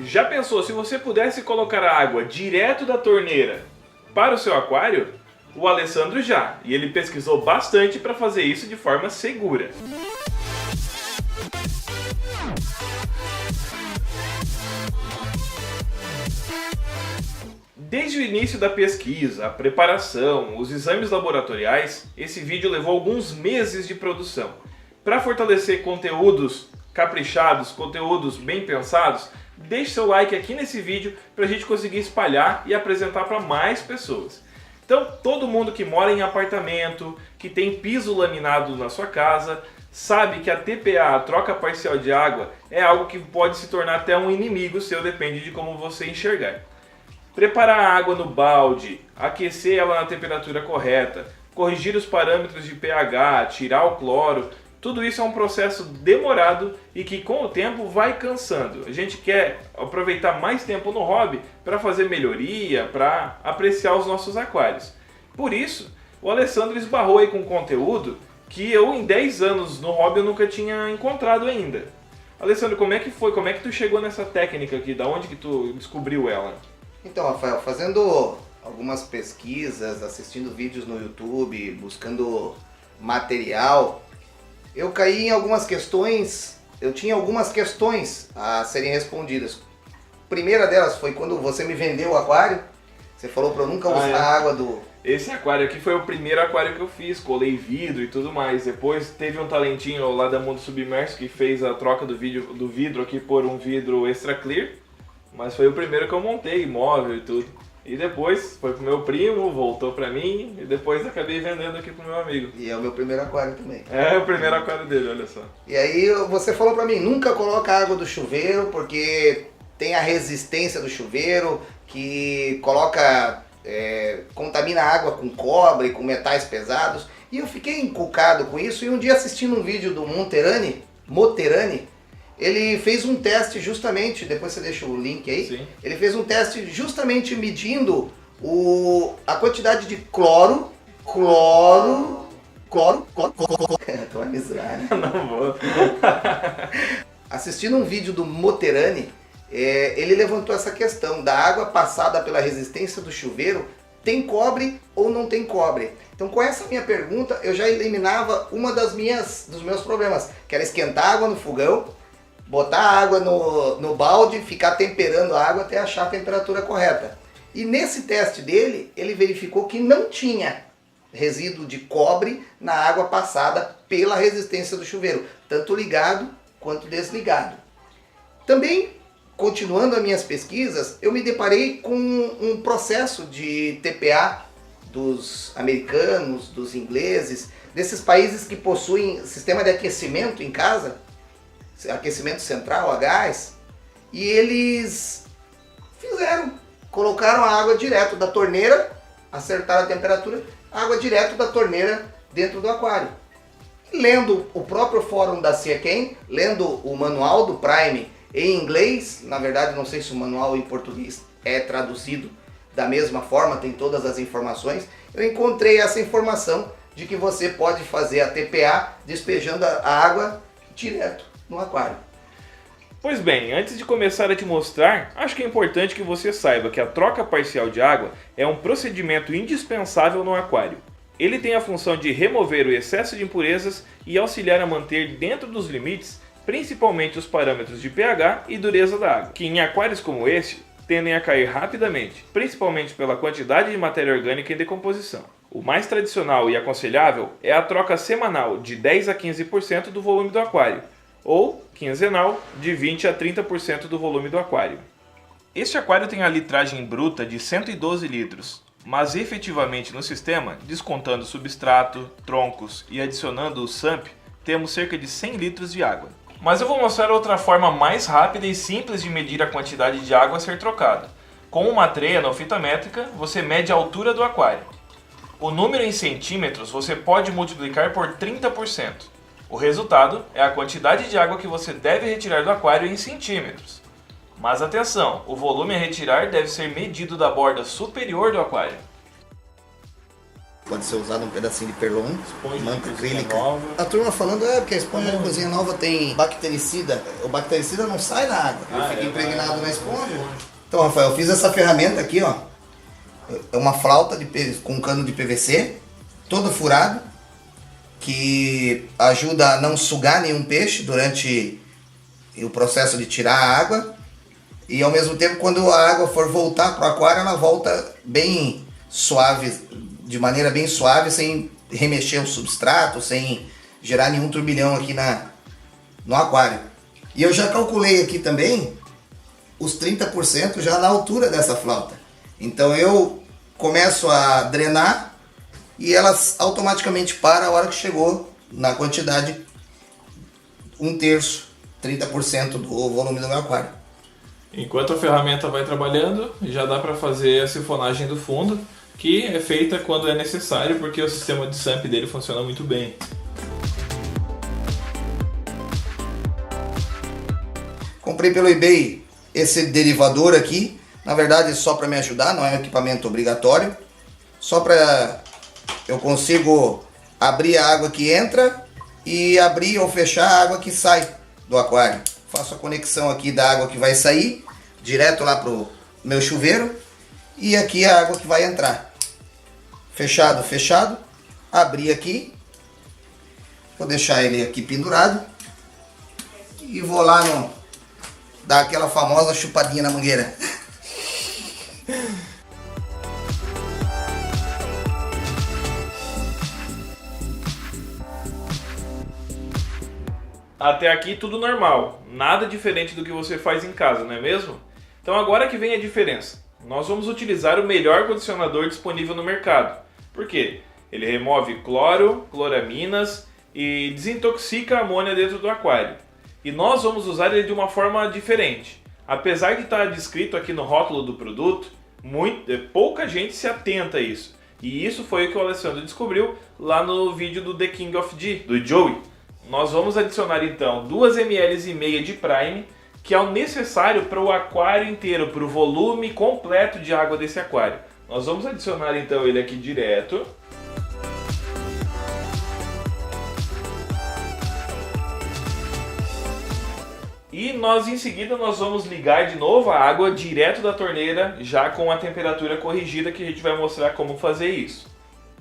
Já pensou se você pudesse colocar a água direto da torneira para o seu aquário? O Alessandro já, e ele pesquisou bastante para fazer isso de forma segura. Desde o início da pesquisa, a preparação, os exames laboratoriais, esse vídeo levou alguns meses de produção. Para fortalecer conteúdos caprichados, conteúdos bem pensados, deixe seu like aqui nesse vídeo para a gente conseguir espalhar e apresentar para mais pessoas. Então, todo mundo que mora em apartamento, que tem piso laminado na sua casa, sabe que a TPA, a troca parcial de água, é algo que pode se tornar até um inimigo seu, depende de como você enxergar. Preparar a água no balde, aquecer ela na temperatura correta, corrigir os parâmetros de pH, tirar o cloro, tudo isso é um processo demorado e que com o tempo vai cansando. A gente quer aproveitar mais tempo no hobby para fazer melhoria, para apreciar os nossos aquários. Por isso, o Alessandro esbarrou aí com conteúdo que eu em 10 anos no hobby eu nunca tinha encontrado ainda. Alessandro, como é que foi? Como é que tu chegou nessa técnica aqui? Da onde que tu descobriu ela? Então, Rafael, fazendo algumas pesquisas, assistindo vídeos no YouTube, buscando material, eu caí em algumas questões, eu tinha algumas questões a serem respondidas. A primeira delas foi quando você me vendeu o aquário, você falou para eu nunca usar a água do... Esse aquário aqui foi o primeiro aquário que eu fiz, colei vidro e tudo mais. Depois teve um talentinho lá da Mundo Submerso que fez a troca do vidro aqui por um vidro extra clear. Mas foi o primeiro que eu montei, móvel e tudo. E depois foi pro meu primo, voltou pra mim, e depois acabei vendendo aqui pro meu amigo. E é o meu primeiro aquário também. É o primeiro aquário dele, olha só. E aí você falou pra mim, nunca coloca a água do chuveiro, porque tem a resistência do chuveiro, que contamina a água com cobre, com metais pesados. E eu fiquei encucado com isso, e um dia assistindo um vídeo do Moterani, ele fez um teste justamente, depois você deixa o link aí. Sim. Ele fez um teste justamente medindo a quantidade de cloro. Tô a miserária. Não vou. Assistindo um vídeo do Moterani, ele levantou essa questão da água passada pela resistência do chuveiro, tem cobre ou não tem cobre? Então, com essa minha pergunta, eu já eliminava uma dos meus problemas, que era esquentar a água no fogão, botar a água no balde, ficar temperando a água até achar a temperatura correta. E nesse teste dele, ele verificou que não tinha resíduo de cobre na água passada pela resistência do chuveiro, tanto ligado quanto desligado. Também, continuando as minhas pesquisas, eu me deparei com um processo de TPA dos americanos, dos ingleses, desses países que possuem sistema de aquecimento em casa, aquecimento central a gás, e eles colocaram a água direto da torneira, acertaram a temperatura, água direto da torneira dentro do aquário. E lendo o próprio fórum da Siaken, lendo o manual do Prime em inglês, na verdade não sei se o manual em português é traduzido da mesma forma, tem todas as informações, eu encontrei essa informação de que você pode fazer a TPA despejando a água direto no aquário. Pois bem, antes de começar a te mostrar, acho que é importante que você saiba que a troca parcial de água é um procedimento indispensável no aquário. Ele tem a função de remover o excesso de impurezas e auxiliar a manter dentro dos limites, principalmente os parâmetros de pH e dureza da água, que em aquários como este tendem a cair rapidamente, principalmente pela quantidade de matéria orgânica em decomposição. O mais tradicional e aconselhável é a troca semanal de 10 a 15% do volume do aquário, ou quinzenal de 20 a 30% do volume do aquário. Este aquário tem a litragem bruta de 112 litros, mas efetivamente no sistema, descontando substrato, troncos e adicionando o SUMP, temos cerca de 100 litros de água. Mas eu vou mostrar outra forma mais rápida e simples de medir a quantidade de água a ser trocada. Com uma trena ou fita métrica, você mede a altura do aquário. O número em centímetros você pode multiplicar por 30%. O resultado é a quantidade de água que você deve retirar do aquário em centímetros. Mas atenção, o volume a retirar deve ser medido da borda superior do aquário. pode ser usado um pedacinho de perlon, Esponja manta de cozinha acrílica. nova. A turma falando que a esponja de cozinha nova tem bactericida. O bactericida não sai na água, ele fica impregnado na esponja. Então, Rafael, eu fiz essa ferramenta aqui, ó. É uma flauta com cano de PVC, todo furado, que ajuda a não sugar nenhum peixe durante o processo de tirar a água. E ao mesmo tempo, quando a água for voltar para o aquário, ela volta bem suave, de maneira bem suave, sem remexer o substrato, sem gerar nenhum turbilhão aqui no aquário. E eu já calculei aqui também os 30% já na altura dessa flauta. Então eu começo a drenar e elas automaticamente param a hora que chegou na quantidade 1/3, 30% do volume do meu aquário. Enquanto a ferramenta vai trabalhando, já dá para fazer a sifonagem do fundo, que é feita quando é necessário, porque o sistema de SAMP dele funciona muito bem. Comprei pelo eBay esse derivador aqui, na verdade só para me ajudar, não é um equipamento obrigatório, só para eu consigo abrir a água que entra e abrir ou fechar a água que sai do aquário. Faço a conexão aqui da água que vai sair, direto lá pro meu chuveiro, e aqui a água que vai entrar. Fechado, fechado, abri aqui, vou deixar ele aqui pendurado e vou lá dar aquela famosa chupadinha na mangueira. Até aqui tudo normal, nada diferente do que você faz em casa, não é mesmo? Então agora que vem a diferença. Nós vamos utilizar o melhor condicionador disponível no mercado. Por quê? Ele remove cloro, cloraminas e desintoxica a amônia dentro do aquário. E nós vamos usar ele de uma forma diferente. Apesar de estar descrito aqui no rótulo do produto, pouca gente se atenta a isso. E isso foi o que o Alessandro descobriu lá no vídeo do The King of G, do Joey. Nós vamos adicionar então 2,5 ml de Prime, que é o necessário para o aquário inteiro, para o volume completo de água desse aquário. Nós vamos adicionar então ele aqui direto. E em seguida nós vamos ligar de novo a água direto da torneira, já com a temperatura corrigida, que a gente vai mostrar como fazer isso.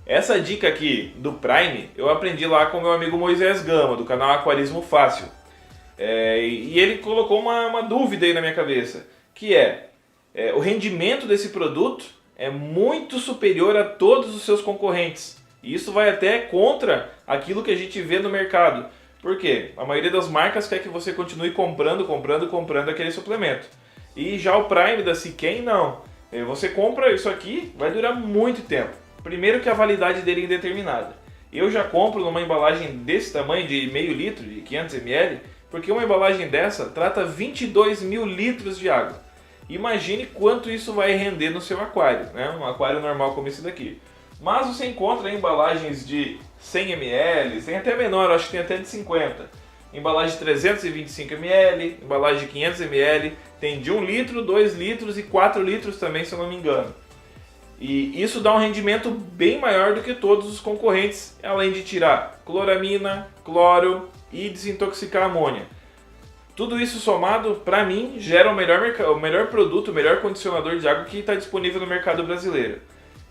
Essa dica aqui do Prime eu aprendi lá com meu amigo Moisés Gama, do canal Aquarismo Fácil. E ele colocou uma dúvida aí na minha cabeça, que o rendimento desse produto é muito superior a todos os seus concorrentes. E isso vai até contra aquilo que a gente vê no mercado. Por quê? A maioria das marcas quer que você continue comprando aquele suplemento. E já o Prime da Siquem não. Você compra isso aqui, vai durar muito tempo. Primeiro que a validade dele é indeterminada. Eu já compro numa embalagem desse tamanho, de meio litro, de 500 ml, porque uma embalagem dessa trata 22 mil litros de água. Imagine quanto isso vai render no seu aquário, né? Um aquário normal como esse daqui. Mas você encontra embalagens de 100 ml, tem até menor, acho que tem até de 50. Embalagem de 325 ml, embalagem de 500 ml, tem de 1 litro, 2 litros e 4 litros também, se eu não me engano. E isso dá um rendimento bem maior do que todos os concorrentes, além de tirar cloramina, cloro e desintoxicar a amônia. Tudo isso somado, para mim, gera o melhor produto, o melhor condicionador de água que está disponível no mercado brasileiro.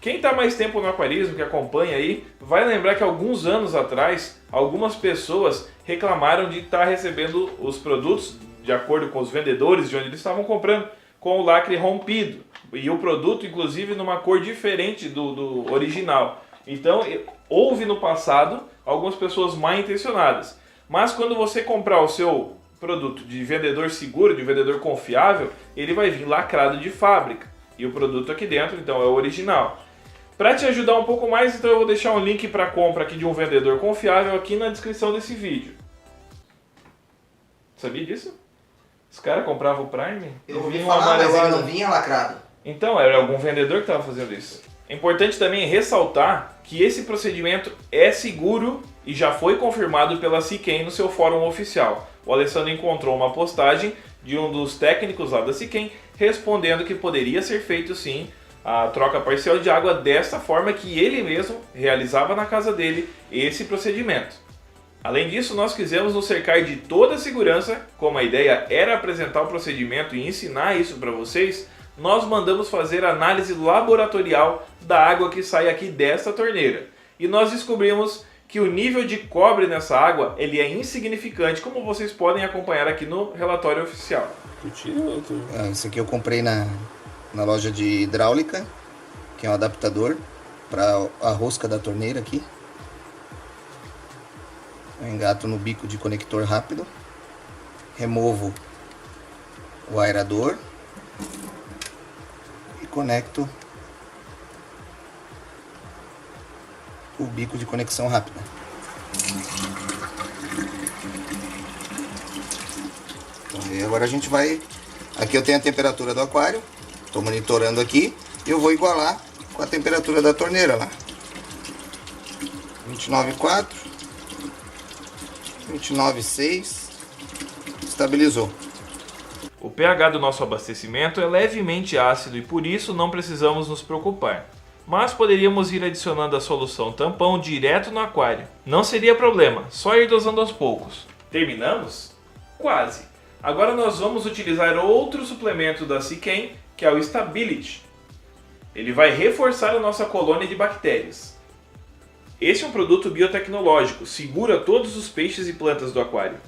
Quem está mais tempo no aquarismo, que acompanha aí, vai lembrar que alguns anos atrás, algumas pessoas reclamaram de estar recebendo os produtos, de acordo com os vendedores de onde eles estavam comprando, com o lacre rompido. E o produto, inclusive, numa cor diferente do original. Então, houve no passado algumas pessoas mal intencionadas. Mas quando você comprar o seu produto de vendedor seguro, de vendedor confiável, ele vai vir lacrado de fábrica. E o produto aqui dentro, então, é o original. Para te ajudar um pouco mais, então eu vou deixar um link para compra aqui de um vendedor confiável aqui na descrição desse vídeo. Sabia disso? Os caras compravam o Prime? Eu ouvi falar, mas ele não vinha lacrado. Então, era algum vendedor que estava fazendo isso. É importante também ressaltar que esse procedimento é seguro e já foi confirmado pela Siquem no seu fórum oficial. O Alessandro encontrou uma postagem de um dos técnicos lá da Siquem respondendo que poderia ser feito sim a troca parcial de água desta forma que ele mesmo realizava na casa dele esse procedimento. Além disso, nós quisemos nos cercar de toda a segurança. Como a ideia era apresentar o procedimento e ensinar isso para vocês, nós mandamos fazer análise laboratorial da água que sai aqui desta torneira. E nós descobrimos que o nível de cobre nessa água ele é insignificante, como vocês podem acompanhar aqui no relatório oficial. Esse aqui eu comprei na loja de hidráulica, que é um adaptador para a rosca da torneira aqui. Eu engato no bico de conector rápido, removo o aerador e conecto o bico de conexão rápida. Então, e agora a gente vai... Aqui eu tenho a temperatura do aquário, estou monitorando aqui e eu vou igualar com a temperatura da torneira lá. 29,4, 29,6, estabilizou. O pH do nosso abastecimento é levemente ácido e por isso não precisamos nos preocupar. Mas poderíamos ir adicionando a solução tampão direto no aquário. Não seria problema, só ir dosando aos poucos. Terminamos? Quase! Agora nós vamos utilizar outro suplemento da Siquem, que é o Stability. Ele vai reforçar a nossa colônia de bactérias. Esse é um produto biotecnológico, segura todos os peixes e plantas do aquário.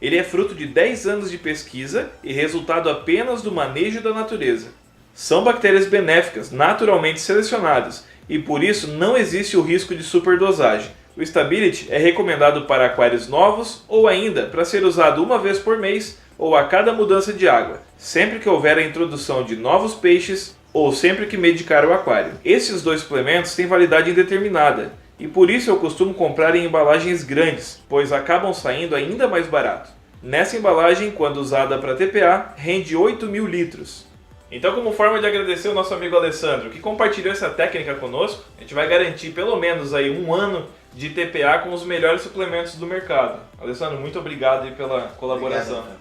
Ele é fruto de 10 anos de pesquisa e resultado apenas do manejo da natureza. São bactérias benéficas, naturalmente selecionadas, e por isso não existe o risco de superdosagem. O Stability é recomendado para aquários novos ou ainda para ser usado uma vez por mês ou a cada mudança de água, sempre que houver a introdução de novos peixes ou sempre que medicar o aquário. Esses dois suplementos têm validade indeterminada e por isso eu costumo comprar em embalagens grandes, pois acabam saindo ainda mais barato. Nessa embalagem, quando usada para TPA, rende 8.000 litros. Então, como forma de agradecer o nosso amigo Alessandro, que compartilhou essa técnica conosco, a gente vai garantir pelo menos aí 1 ano de TPA com os melhores suplementos do mercado. Alessandro, muito obrigado aí pela colaboração. Obrigado.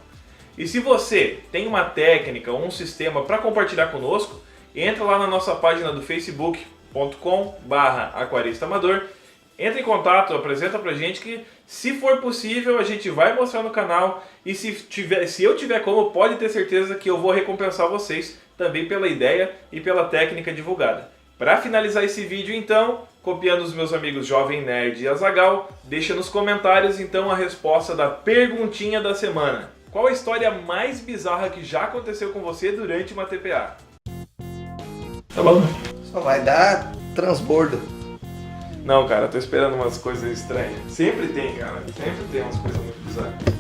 E se você tem uma técnica ou um sistema para compartilhar conosco, entra lá na nossa página do facebook.com/aquarista-amador, entra em contato, apresenta pra gente que, se for possível, a gente vai mostrar no canal e se eu tiver como, pode ter certeza que eu vou recompensar vocês também pela ideia e pela técnica divulgada. Para finalizar esse vídeo então, copiando os meus amigos Jovem Nerd e Azaghal, deixa nos comentários então a resposta da perguntinha da semana. Qual a história mais bizarra que já aconteceu com você durante uma TPA? Tá bom, né? Só vai dar transbordo. Não, cara, tô esperando umas coisas estranhas. Sempre tem, cara. Sempre tem umas coisas muito bizarras.